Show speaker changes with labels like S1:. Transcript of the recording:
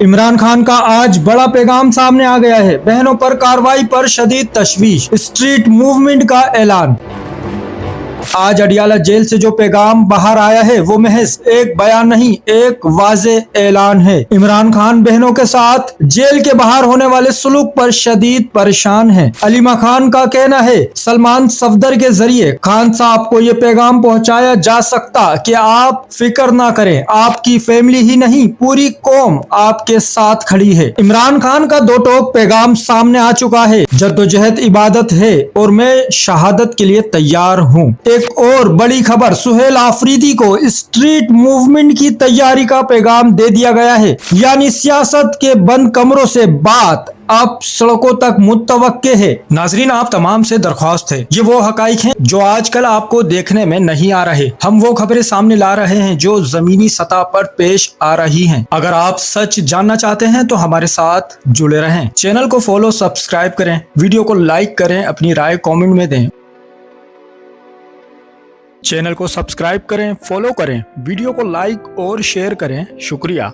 S1: इमरान खान का आज बड़ा पैगाम सामने आ गया है। बहनों पर कार्रवाई पर शदीद तशवीश, स्ट्रीट मूवमेंट का ऐलान। आज अडियाला जेल से जो पैगाम बाहर आया है वो महज एक बयान नहीं, एक वाज़े ऐलान है। इमरान खान बहनों के साथ जेल के बाहर होने वाले सुलूक पर शदीद परेशान हैं। अलीमा खान का कहना है सलमान सफदर के जरिए खान साहब को ये पैगाम पहुंचाया जा सकता कि आप फिक्र ना करें, आपकी फैमिली ही नहीं पूरी कौम आपके साथ खड़ी है। इमरान खान का दो टोक पैगाम सामने आ चुका है। जद्दोजहद इबादत है और मैं शहादत के लिए तैयार हूँ। एक और बड़ी खबर, सुहेल आफरीदी को स्ट्रीट मूवमेंट की तैयारी का पैगाम दे दिया गया है। यानी सियासत के बंद कमरों से बात अब सड़कों तक मुतवक्के है। नाजरीन, आप तमाम से दरख्वास्त है, ये वो हकाइक हैं जो आजकल आपको देखने में नहीं आ रहे। हम वो खबरें सामने ला रहे हैं जो जमीनी सतह पर पेश आ रही हैं। अगर आप सच जानना चाहते हैं तो हमारे साथ जुड़े रहें। चैनल को फॉलो, सब्सक्राइब करें, वीडियो को लाइक करें, अपनी राय कमेंट में दें। चैनल को सब्सक्राइब करें, फॉलो करें, वीडियो को लाइक और शेयर करें। शुक्रिया।